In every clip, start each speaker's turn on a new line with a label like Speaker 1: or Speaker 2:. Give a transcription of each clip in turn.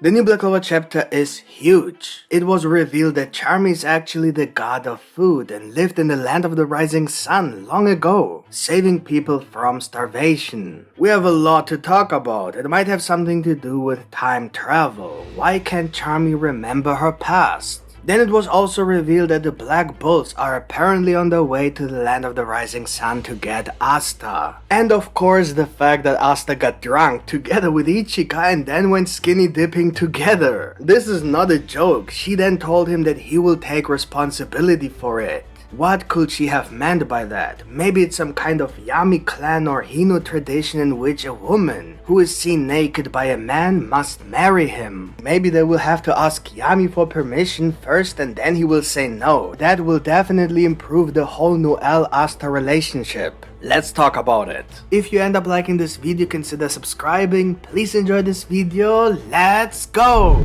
Speaker 1: The new Black Clover chapter is huge. It was revealed that Charmy is actually the god of food and lived in the land of the rising sun long ago, saving people from starvation. We have a lot to talk about. It might have something to do with time travel. Why can't Charmy remember her past? Then it was also revealed that the Black Bulls are apparently on their way to the land of the rising sun to get Asta. And of course the fact that Asta got drunk together with Ichika and then went skinny dipping together. This is not a joke. She then told him that he will take responsibility for it. What could she have meant by that? Maybe it's some kind of Yami clan or Hino tradition in which a woman who is seen naked by a man must marry him. Maybe they will have to ask Yami for permission first and then he will say no. That will definitely improve the whole Noelle-Asta relationship. Let's talk about it. If you end up liking this video, consider subscribing. Please enjoy this video. Let's go!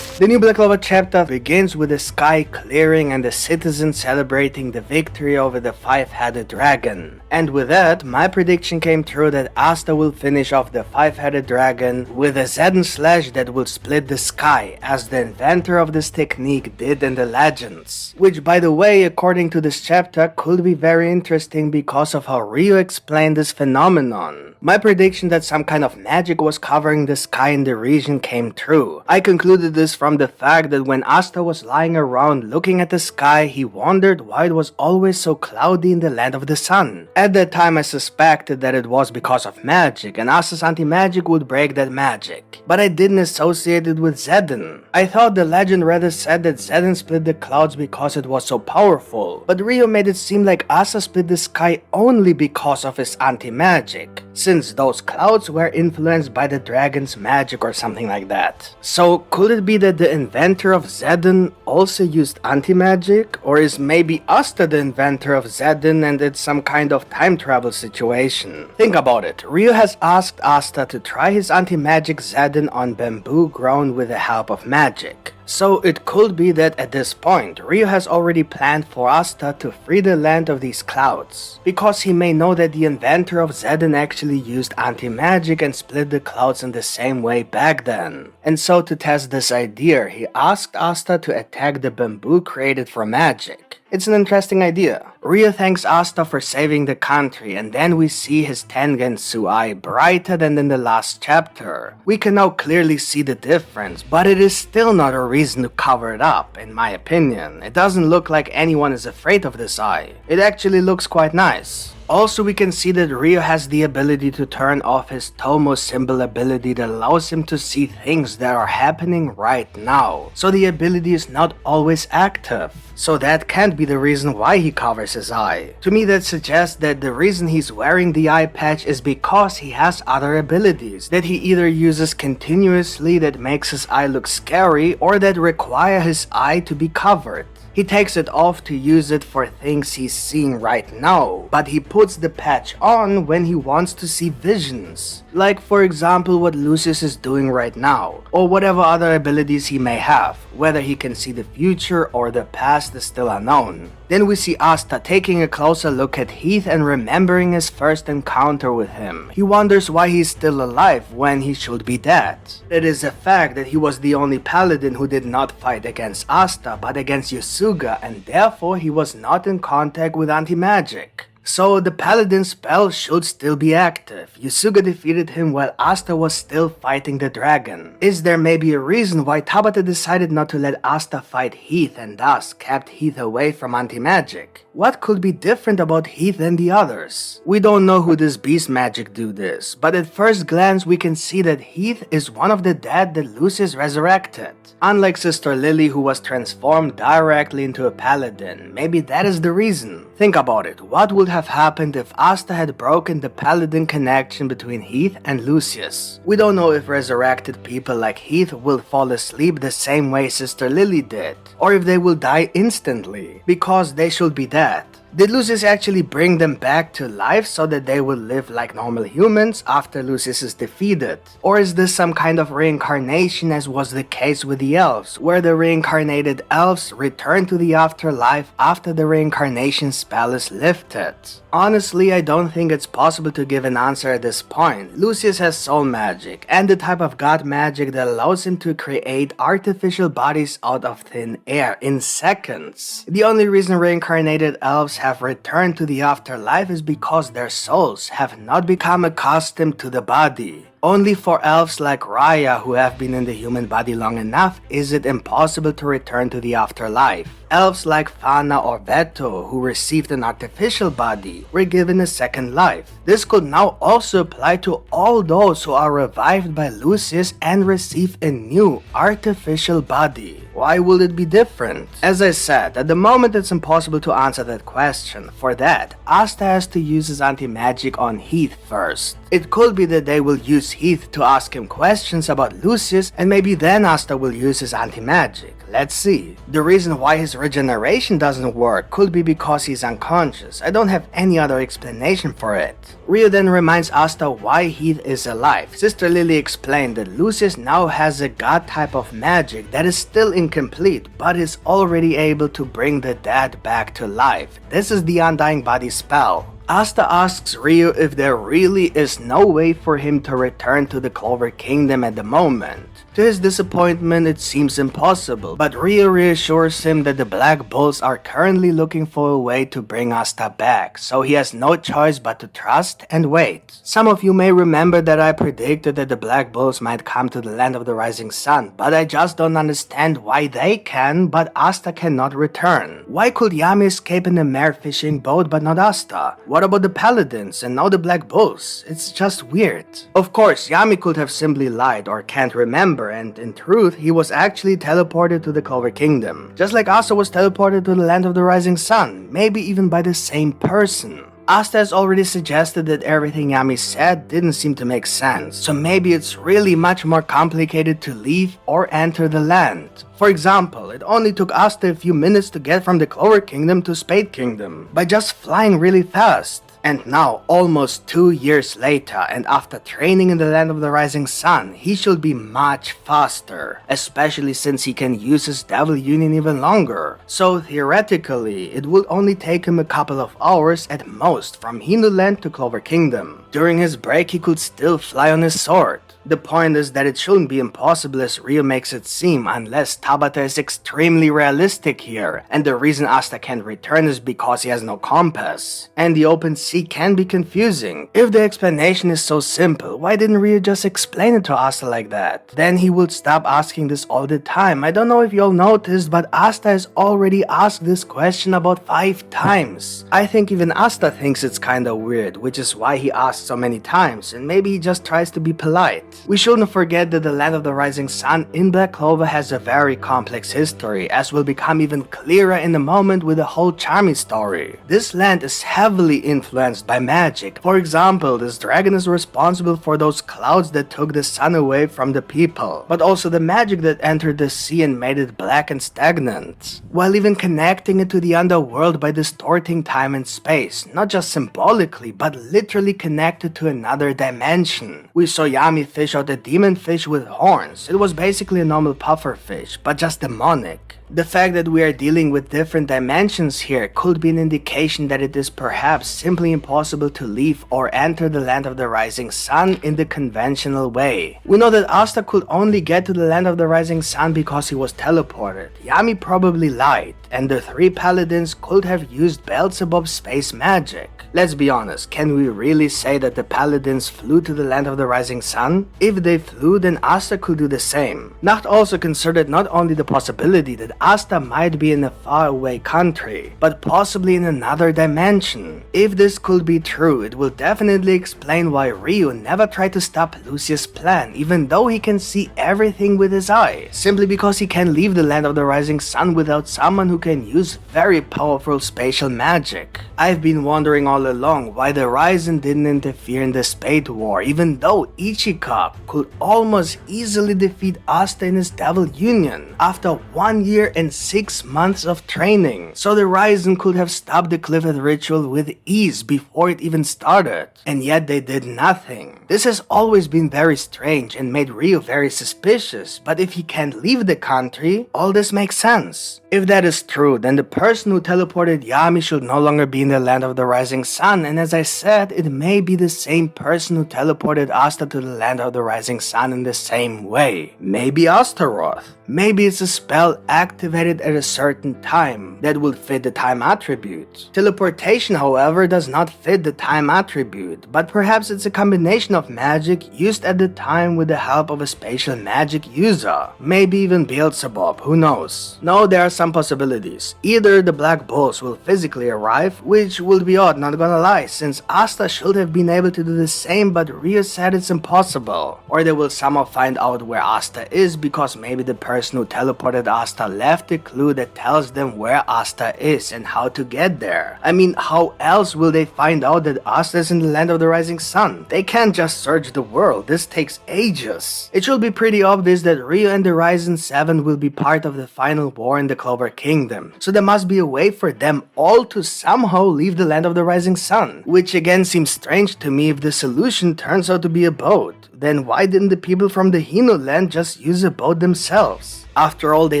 Speaker 1: The new Black Clover chapter begins with the sky clearing and the citizens celebrating the victory over the five-headed dragon. And with that, my prediction came true that Asta will finish off the five-headed dragon with a Zedden slash that will split the sky, as the inventor of this technique did in the legends. Which, by the way, according to this chapter, could be very interesting because of how Ryo explained this phenomenon. My prediction that some kind of magic was covering the sky in the region came true. I concluded this from the fact that when Asta was lying around looking at the sky, he wondered why it was always so cloudy in the land of the sun. At that time I suspected that it was because of magic and Asta's anti-magic would break that magic. But I didn't associate it with Zedden. I thought the legend rather said that Zedden split the clouds because it was so powerful. But Ryo made it seem like Asta split the sky only because of his anti-magic, since those clouds were influenced by the dragon's magic or something like that. So could it be that the inventor of Zedden also used anti-magic? Or is maybe Asta the inventor of Zedden and it's some kind of time travel situation? Think about it. Ryo has asked Asta to try his anti-magic Zedden on bamboo grown with the help of magic. So it could be that at this point, Ryo has already planned for Asta to free the land of these clouds, because he may know that the inventor of Zedden actually used anti-magic and split the clouds in the same way back then. And so to test this idea, he asked Asta to attack the bamboo created from magic. It's an interesting idea. Ryo thanks Asta for saving the country and then we see his Tengensu eye brighter than in the last chapter. We can now clearly see the difference, but it is still not a reason to cover it up, in my opinion. It doesn't look like anyone is afraid of this eye. It actually looks quite nice. Also, we can see that Ryo has the ability to turn off his Tomo symbol ability that allows him to see things that are happening right now. So the ability is not always active. So that can't be the reason why he covers his eye. To me, that suggests that the reason he's wearing the eye patch is because he has other abilities that he either uses continuously that makes his eye look scary or that require his eye to be covered. He takes it off to use it for things he's seeing right now, but he puts the patch on when he wants to see visions. Like for example what Lucius is doing right now, or whatever other abilities he may have. Whether he can see the future or the past is still unknown. Then we see Asta taking a closer look at Heath and remembering his first encounter with him. He wonders why he's still alive when he should be dead. It is a fact that he was the only paladin who did not fight against Asta but against Yusuga, and therefore he was not in contact with anti-magic. So the paladin spell should still be active. Yusuga defeated him while Asta was still fighting the dragon. Is there maybe a reason why Tabata decided not to let Asta fight Heath and thus kept Heath away from anti-magic? What could be different about Heath than the others? We don't know who this beast magic dude is, but at first glance we can see that Heath is one of the dead that Lucius resurrected. Unlike Sister Lily, who was transformed directly into a paladin, maybe that is the reason. Think about it, what would have happened if Asta had broken the paladin connection between Heath and Lucius? We don't know if resurrected people like Heath will fall asleep the same way Sister Lily did, or if they will die instantly, because they should be dead. Did Lucius actually bring them back to life so that they would live like normal humans after Lucius is defeated? Or is this some kind of reincarnation as was the case with the elves, where the reincarnated elves return to the afterlife after the reincarnation spell is lifted? Honestly, I don't think it's possible to give an answer at this point. Lucius has soul magic, and the type of god magic that allows him to create artificial bodies out of thin air in seconds. The only reason reincarnated elves have returned to the afterlife is because their souls have not become accustomed to the body. Only for elves like Raya, who have been in the human body long enough, is it impossible to return to the afterlife. Elves like Fana or Veto, who received an artificial body, were given a second life. This could now also apply to all those who are revived by Lucius and receive a new artificial body. Why would it be different? As I said, at the moment it's impossible to answer that question. For that, Asta has to use his anti-magic on Heath first. It could be that they will use Heath to ask him questions about Lucius, and maybe then Asta will use his anti-magic. Let's see. The reason why his regeneration doesn't work could be because he's unconscious. I don't have any other explanation for it. Rio then reminds Asta why Heath is alive. Sister Lily explained that Lucius now has a god type of magic that is still incomplete, but is already able to bring the dead back to life. This is the Undying Body spell. Asta asks Rio if there really is no way for him to return to the Clover Kingdom at the moment. To his disappointment, it seems impossible, but Rio reassures him that the Black Bulls are currently looking for a way to bring Asta back, so he has no choice but to trust and wait. Some of you may remember that I predicted that the Black Bulls might come to the Land of the Rising Sun, but I just don't understand why they can, but Asta cannot return. Why could Yami escape in a mere fishing boat but not Asta? What about the Paladins and now the Black Bulls? It's just weird. Of course, Yami could have simply lied or can't remember, and in truth, he was actually teleported to the Clover Kingdom. Just like Asta was teleported to the Land of the Rising Sun, maybe even by the same person. Asta has already suggested that everything Yami said didn't seem to make sense, so maybe it's really much more complicated to leave or enter the land. For example, it only took Asta a few minutes to get from the Clover Kingdom to Spade Kingdom, by just flying really fast. And now, almost 2 years later, and after training in the Land of the Rising Sun, he should be much faster, especially since he can use his Devil Union even longer. So theoretically, it would only take him a couple of hours at most from Hindu Land to Clover Kingdom. During his break, he could still fly on his sword. The point is that it shouldn't be impossible as Rio makes it seem, unless Tabata is extremely realistic here, and the reason Asta can't return is because he has no compass. And the open sea can be confusing. If the explanation is so simple, why didn't Rio just explain it to Asta like that? Then he would stop asking this all the time. I don't know if y'all noticed, but Asta has already asked this question about 5 times. I think even Asta thinks it's kinda weird, which is why he asks so many times, and maybe he just tries to be polite. We shouldn't forget that the Land of the Rising Sun in Black Clover has a very complex history, as will become even clearer in a moment with the whole Charmy story. This land is heavily influenced by magic. For example, this dragon is responsible for those clouds that took the sun away from the people, but also the magic that entered the sea and made it black and stagnant, while even connecting it to the underworld by distorting time and space, not just symbolically, but literally connected to another dimension. We saw Yami fish out a demon fish with horns. It was basically a normal puffer fish, but just demonic. The fact that we are dealing with different dimensions here could be an indication that it is perhaps simply impossible to leave or enter the Land of the Rising Sun in the conventional way. We know that Asta could only get to the Land of the Rising Sun because he was teleported. Yami probably lied, and the 3 paladins could have used Beelzebub's space magic. Let's be honest, can we really say that the paladins flew to the Land of the Rising Sun? If they flew, then Asta could do the same. Nacht also considered not only the possibility that Asta might be in a faraway country, but possibly in another dimension. If this could be true, it will definitely explain why Ryu never tried to stop Lucius' plan, even though he can see everything with his eye, simply because he can leave the Land of the Rising Sun without someone who can use very powerful spatial magic. I've been wondering all along why the Risen didn't interfere in the Spade War, even though Ichika could almost easily defeat Asta in his Devil Union. After 1 year year and 6 months of training, so the Raizen could have stopped the Clifford ritual with ease before it even started, and yet they did nothing. This has always been very strange and made Ryu very suspicious, but if he can't leave the country, all this makes sense. If that is true, then the person who teleported Yami should no longer be in the land of the rising sun, and as I said, it may be the same person who teleported Asta to the land of the rising sun in the same way. Maybe Astaroth. Maybe it's a spell activated at a certain time that will fit the time attribute. Teleportation, however, does not fit the time attribute, but perhaps it's a combination of magic used at the time with the help of a spatial magic user. Maybe even Beelzebub, who knows. No, there are some possibilities. Either the Black Bulls will physically arrive, which would be odd, not gonna lie, since Asta should have been able to do the same, but Ryu said it's impossible. Or they will somehow find out where Asta is because maybe the person who teleported Asta left a clue that tells them where Asta is and how to get there. I mean, how else will they find out that Asta is in the land of the rising sun? They can't just search the world, this takes ages. It should be pretty obvious that Ryu and the Raizen 7 will be part of the final war in the Clover Kingdom, so there must be a way for them all to somehow leave the land of the rising sun, which again seems strange to me if the solution turns out to be a boat. Then why didn't the people from the Hino land just use a boat themselves? After all, they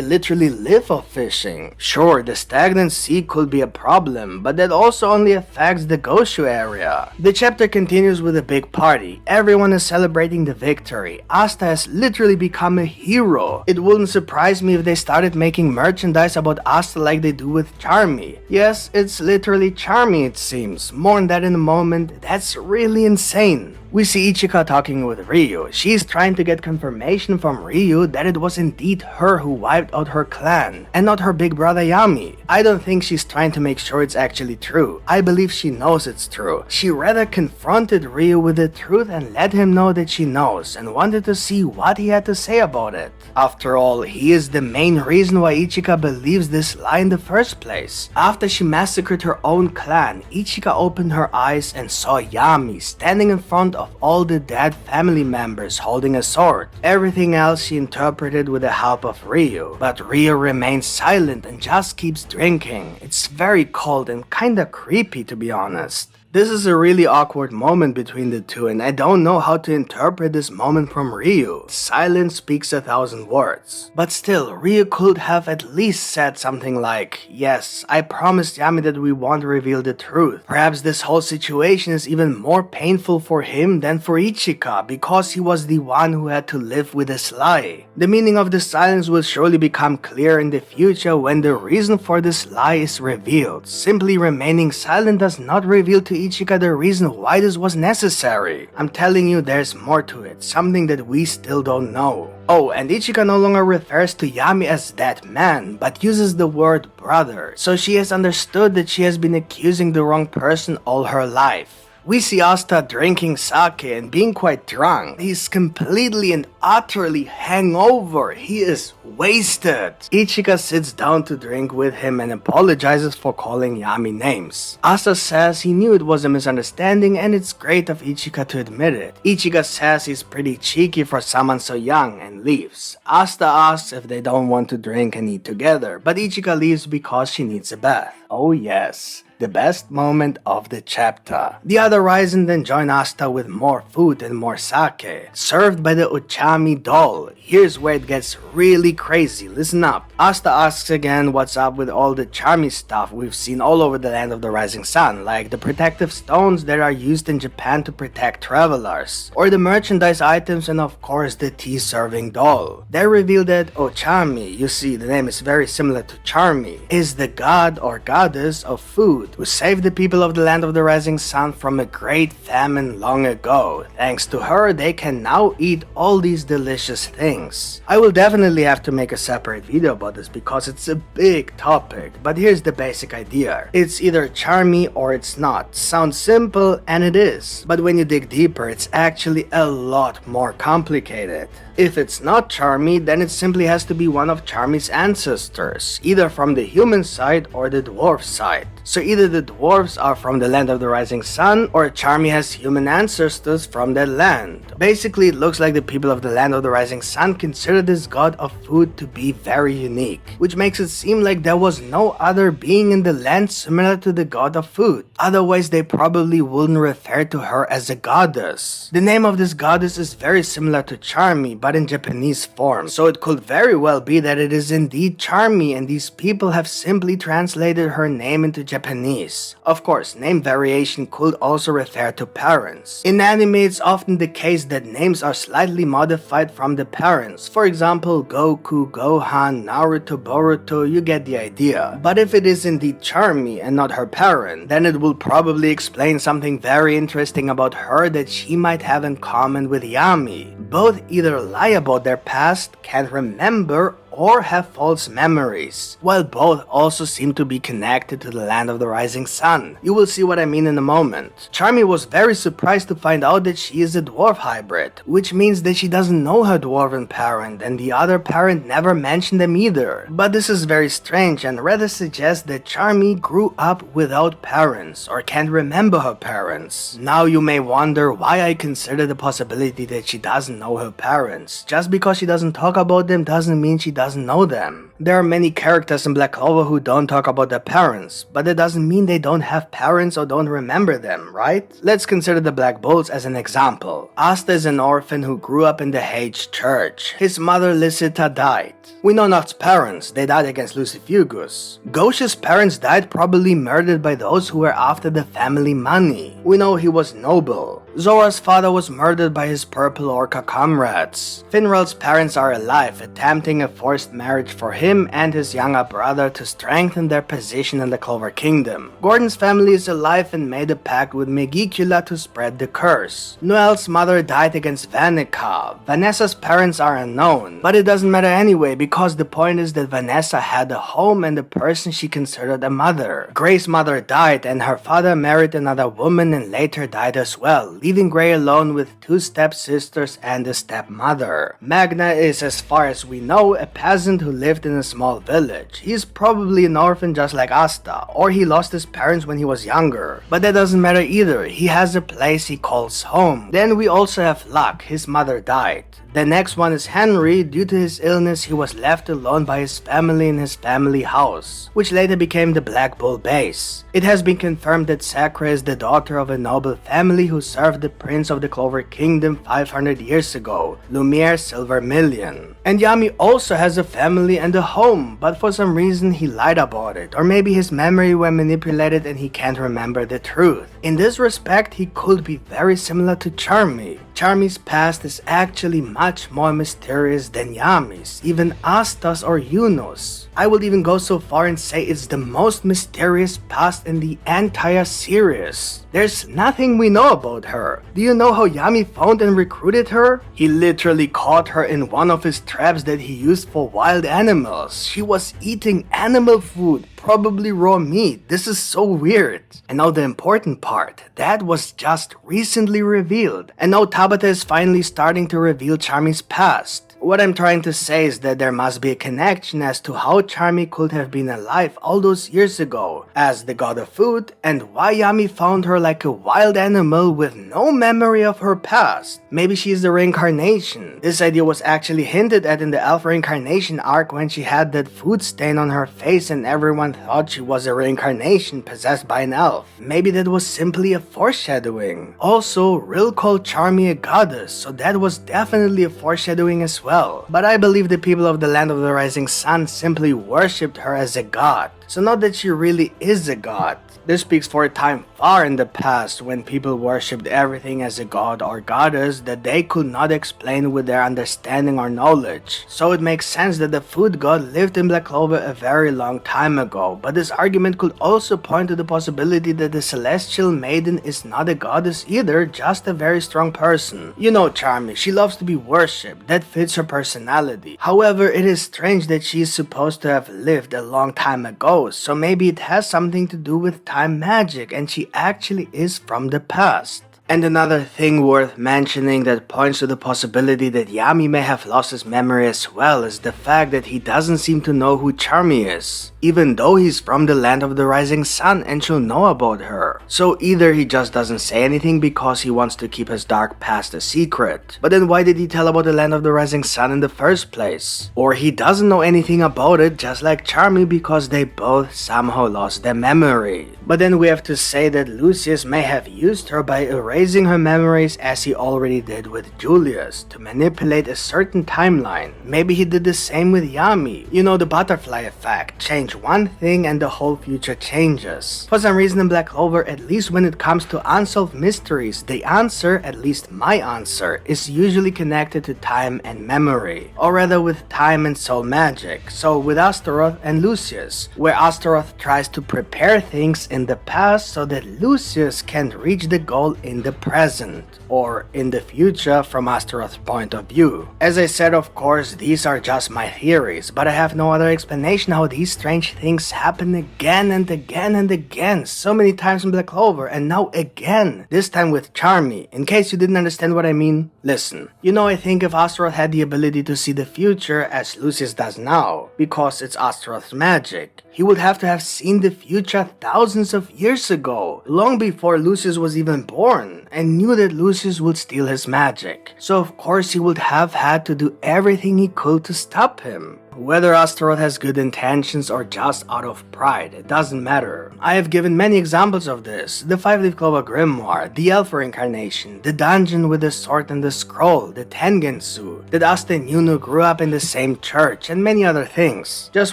Speaker 1: literally live off fishing. Sure, the stagnant sea could be a problem, but that also only affects the Goshu area. The chapter continues with a big party. Everyone is celebrating the victory. Asta has literally become a hero. It wouldn't surprise me if they started making merchandise about Asta like they do with Charmy. Yes, it's literally Charmy, it seems. More on that in a moment. That's really insane. We see Ichika talking with Ryu. She's trying to get confirmation from Ryu that it was indeed her who wiped out her clan, and not her big brother Yami. I don't think she's trying to make sure it's actually true. I believe she knows it's true. She rather confronted Ryu with the truth and let him know that she knows, and wanted to see what he had to say about it. After all, he is the main reason why Ichika believes this lie in the first place. After she massacred her own clan, Ichika opened her eyes and saw Yami standing in front of all the dead family members holding a sword. Everything else she interpreted with the help of Ryu, but Ryu remains silent and just keeps drinking. It's very cold and kinda creepy, to be honest. This is a really awkward moment between the two, and I don't know how to interpret this moment from Ryu. Silence speaks 1,000 words. But still, Ryu could have at least said something like, "Yes, I promised Yami that we won't reveal the truth." Perhaps this whole situation is even more painful for him than for Ichika, because he was the one who had to live with this lie. The meaning of the silence will surely become clear in the future when the reason for this lie is revealed. Simply remaining silent does not reveal to Ichika the reason why this was necessary. I'm telling you, there's more to it, something that we still don't know. Oh, and Ichika no longer refers to Yami as that man, but uses the word brother, so she has understood that she has been accusing the wrong person all her life. We see Asta drinking sake and being quite drunk. He's completely and utterly hangover. He is wasted. Ichika sits down to drink with him and apologizes for calling Yami names. Asta says he knew it was a misunderstanding and it's great of Ichika to admit it. Ichika says he's pretty cheeky for someone so young and leaves. Asta asks if they don't want to drink and eat together, but Ichika leaves because she needs a bath. Oh yes. The best moment of the chapter. The other Raizen then join Asta with more food and more sake, served by the Uchami doll. Here's where it gets really crazy, listen up. Asta asks again what's up with all the Charmy stuff we've seen all over the land of the rising sun, like the protective stones that are used in Japan to protect travelers, or the merchandise items, and of course the tea serving doll. They reveal that Ochami, you see the name is very similar to Charmy, is the god or goddess of food, who saved the people of the land of the rising sun from a great famine long ago. Thanks to her, they can now eat all these delicious things. I will definitely have to make a separate video about this because it's a big topic, but here's the basic idea. It's either Charmy or it's not. Sounds simple, and it is, but when you dig deeper, it's actually a lot more complicated. If it's not Charmy, then it simply has to be one of Charmy's ancestors, either from the human side or the dwarf side. So either the dwarves are from the land of the rising sun, or Charmy has human ancestors from that land. Basically, it looks like the people of the land of the rising sun consider this god of food to be very unique, which makes it seem like there was no other being in the land similar to the god of food. Otherwise, they probably wouldn't refer to her as a goddess. The name of this goddess is very similar to Charmy, but in Japanese form, so it could very well be that it is indeed Charmy and these people have simply translated her name into Japanese. Of course, name variation could also refer to parents. In anime, it's often the case that names are slightly modified from the parents. For example, Goku, Gohan, Naruto, Boruto, you get the idea. But if it is indeed Charmy and not her parent, then it will probably explain something very interesting about her that she might have in common with Yami. Both either lie about their past, can't remember, or have false memories, while both also seem to be connected to the land of the rising sun. You will see what I mean in a moment. Charmy was very surprised to find out that she is a dwarf hybrid, which means that she doesn't know her dwarven parent and the other parent never mentioned them either. But this is very strange and rather suggests that Charmy grew up without parents or can't remember her parents. Now you may wonder why I consider the possibility that she doesn't know her parents. Just because she doesn't talk about them doesn't mean she doesn't know them. There are many characters in Black Clover who don't talk about their parents, but that doesn't mean they don't have parents or don't remember them, right? Let's consider the Black Bulls as an example. Asta is an orphan who grew up in the Hage Church. His mother Lysita died. We know Noct's parents, they died against Lucifugus. Gauche's parents died probably murdered by those who were after the family money. We know he was noble. Zora's father was murdered by his Purple Orca comrades. Finral's parents are alive, attempting a forced marriage for him and his younger brother to strengthen their position in the Clover Kingdom. Gordon's family is alive and made a pact with Megicula to spread the curse. Noelle's mother died against Vanica. Vanessa's parents are unknown, but it doesn't matter anyway because the point is that Vanessa had a home and a person she considered a mother. Gray's mother died and her father married another woman and later died as well, leaving Gray alone with two stepsisters and a stepmother. Magna is, as far as we know, a peasant who lived in a small village. He's probably an orphan just like Asta, or he lost his parents when he was younger. But that doesn't matter either, he has a place he calls home. Then we also have Luck, his mother died. The next one is Henry. Due to his illness, he was left alone by his family in his family house, which later became the Black Bull base. It has been confirmed that Sakura is the daughter of a noble family who served the Prince of the Clover Kingdom 500 years ago, Lumiere Silvermillion. And Yami also has a family and a home, but for some reason he lied about it, or maybe his memory were manipulated and he can't remember the truth. In this respect, he could be very similar to Charmy. Charmy's past is actually much more mysterious than Yami's, even Asta's or Yuno's. I would even go so far and say it's the most mysterious past in the entire series. There's nothing we know about her. Do you know how Yami found and recruited her? He literally caught her in one of his traps that he used for wild animals. She was eating animal food, probably raw meat. This is so weird. And now the important part, that was just recently revealed. And now Tabata is finally starting to reveal Charmy's past. What I'm trying to say is that there must be a connection as to how Charmy could have been alive all those years ago as the god of food and why Yami found her like a wild animal with no memory of her past. Maybe she is the reincarnation. This idea was actually hinted at in the elf reincarnation arc when she had that food stain on her face and everyone thought she was a reincarnation possessed by an elf. Maybe that was simply a foreshadowing. Also, Rill called Charmy a goddess, so that was definitely a foreshadowing as well. But I believe the people of the land of the rising sun simply worshipped her as a god. So not that she really is a god. This speaks for a time far in the past when people worshipped everything as a god or goddess that they could not explain with their understanding or knowledge. So it makes sense that the food god lived in Black Clover a very long time ago, but this argument could also point to the possibility that the celestial maiden is not a goddess either, just a very strong person. You know Charmy, she loves to be worshipped, that fits her personality. However, it is strange that she is supposed to have lived a long time ago, so maybe it has something to do with time magic and she actually is from the past. And another thing worth mentioning that points to the possibility that Yami may have lost his memory as well is the fact that he doesn't seem to know who Charmy is, even though he's from the land of the rising sun and she'll know about her. So either he just doesn't say anything because he wants to keep his dark past a secret, but then why did he tell about the land of the rising sun in the first place? Or he doesn't know anything about it just like Charmy because they both somehow lost their memory. But then we have to say that Lucius may have used her by erasing her memories as he already did with Julius to manipulate a certain timeline. Maybe he did the same with Yami. You know, the butterfly effect. Change one thing and the whole future changes. For some reason in Black Clover, at least when it comes to unsolved mysteries, the answer, at least my answer, is usually connected to time and memory. Or rather with time and soul magic. So with Astaroth and Lucius, where Astaroth tries to prepare things in the past so that Lucius can reach the goal in the present, or in the future from Astaroth's point of view. As I said, of course, these are just my theories, but I have no other explanation how these strange things happen again and again and again, so many times in Black Clover, and now again, this time with Charmy. In case you didn't understand what I mean, listen. You know, I think if Astaroth had the ability to see the future as Lucius does now, because it's Astaroth's magic, he would have to have seen the future thousands of years ago, long before Lucius was even born, and knew that Lucius would steal his magic. So of course he would have had to do everything he could to stop him. Whether Astaroth has good intentions or just out of pride, it doesn't matter. I have given many examples of this. The 5-leaf clover grimoire, the elf reincarnation, the dungeon with the sword and the scroll, the Tengensu, that Asta and Yunu grew up in the same church, and many other things. Just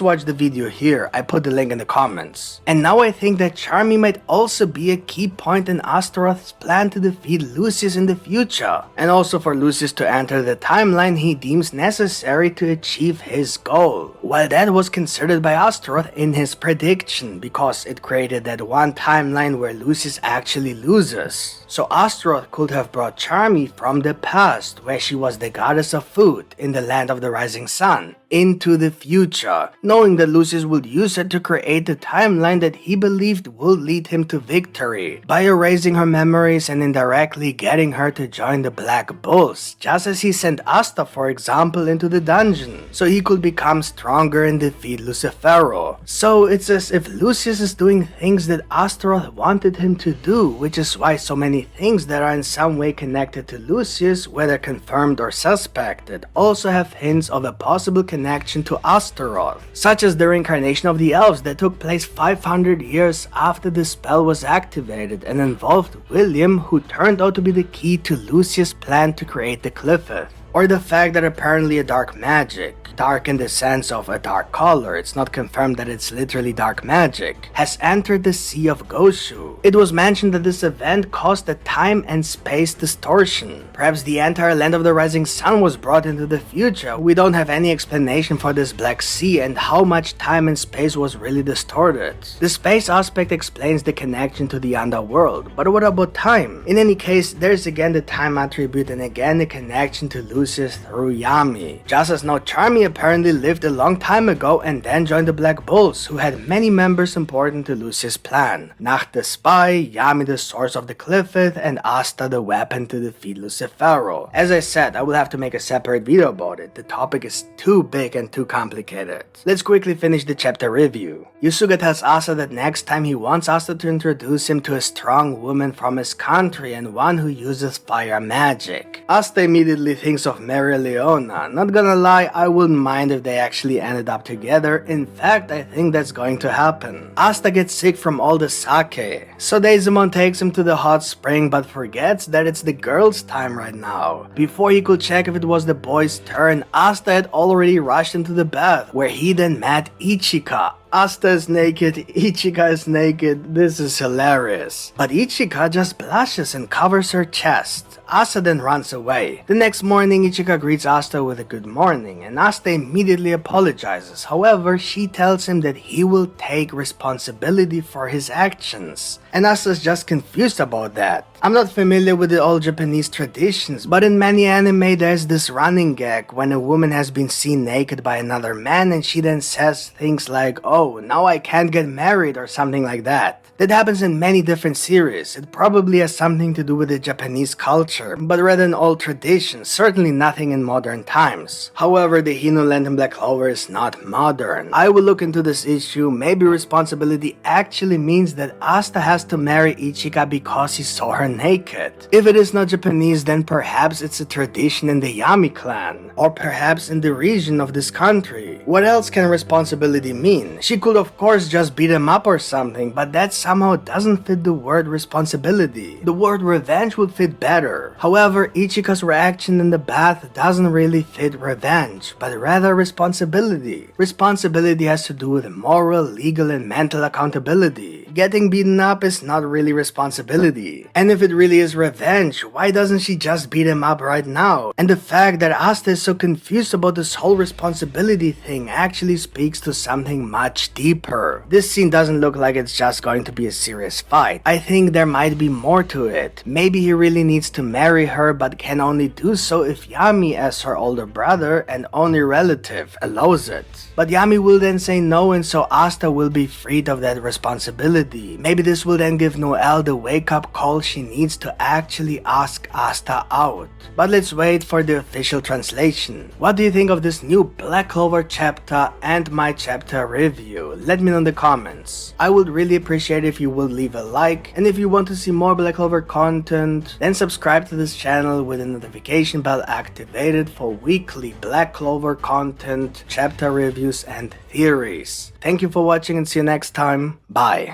Speaker 1: watch the video here, I put the link in the comments. And now I think that Charmy might also be a key point in Astaroth's plan to defeat Lucius in the future, and also for Lucius to enter the timeline he deems necessary to achieve his goal. While that was considered by Astaroth in his prediction because it created that one timeline where Lucius actually loses. So Astaroth could have brought Charmy from the past, where she was the goddess of food in the land of the rising sun, into the future, knowing that Lucius would use it to create the timeline that he believed would lead him to victory, by erasing her memories and indirectly getting her to join the Black Bulls, just as he sent Asta, for example, into the dungeon, so he could become stronger and defeat Lucifero. So it's as if Lucius is doing things that Astaroth wanted him to do, which is why so many things that are in some way connected to Lucius, whether confirmed or suspected, also have hints of a possible connection to Astaroth, such as the reincarnation of the elves that took place 500 years after the spell was activated and involved William, who turned out to be the key to Lucius' plan to create the Clifford. Or the fact that apparently a dark magic, dark in the sense of a dark color, it's not confirmed that it's literally dark magic, has entered the Sea of Goshu. It was mentioned that this event caused a time and space distortion. Perhaps the entire land of the rising sun was brought into the future. We don't have any explanation for this Black Sea and how much time and space was really distorted. The space aspect explains the connection to the underworld, but what about time? In any case, there's again the time attribute and again the connection to Lucius through Yami. Just as now Charmy apparently lived a long time ago and then joined the Black Bulls, who had many members important to Lucius' plan. Nacht the spy, Yami the source of the Clifford, and Asta the weapon to defeat Lucifero. As I said, I will have to make a separate video about it. The topic is too big and too complicated. Let's quickly finish the chapter review. Yusuga tells Asta that next time he wants Asta to introduce him to a strong woman from his country and one who uses fire magic. Asta immediately thinks of Mary Leona. Not gonna lie, I wouldn't mind if they actually ended up together. In fact, I think that's going to happen. Asta gets sick from all the sake, so Deizamon takes him to the hot spring but forgets that it's the girl's time right now. Before he could check if it was the boy's turn, Asta had already rushed into the bath, where he then met Ichika. Asta is naked, Ichika is naked, this is hilarious. But Ichika just blushes and covers her chest. Asta then runs away. The next morning, Ichika greets Asta with a good morning, and Asta immediately apologizes. However, she tells him that he will take responsibility for his actions. And Asta is just confused about that. I'm not familiar with the old Japanese traditions, but in many anime there's this running gag when a woman has been seen naked by another man and she then says things like, "Oh, now I can't get married," or something like that. That happens in many different series. It probably has something to do with the Japanese culture, but rather an old tradition, certainly nothing in modern times. However, the Hino land in Black Clover is not modern. I will look into this issue. Maybe responsibility actually means that Asta has to marry Ichika because he saw her naked. If it is not Japanese, then perhaps it's a tradition in the Yami clan, or perhaps in the region of this country. What else can responsibility mean? She could of course just beat him up or something, but that somehow doesn't fit the word responsibility. The word revenge would fit better. However, Ichika's reaction in the bath doesn't really fit revenge, but rather responsibility. Responsibility has to do with moral, legal, and mental accountability. Getting beaten up is not really responsibility. And if it really is revenge, why doesn't she just beat him up right now? And the fact that Asta is so confused about this whole responsibility thing actually speaks to something much deeper. This scene doesn't look like it's just going to be a serious fight. I think there might be more to it. Maybe he really needs to marry her but can only do so if Yami, as her older brother and only relative, allows it. But Yami will then say no, and so Asta will be freed of that responsibility. Maybe this will then give Noelle the wake-up call she needs to actually ask Asta out. But let's wait for the official translation. What do you think of this new Black Clover chapter and my chapter review? Let me know in the comments. I would really appreciate if you would leave a like, and if you want to see more Black Clover content, then subscribe to this channel with the notification bell activated for weekly Black Clover content, chapter reviews, and theories. Thank you for watching and see you next time. Bye.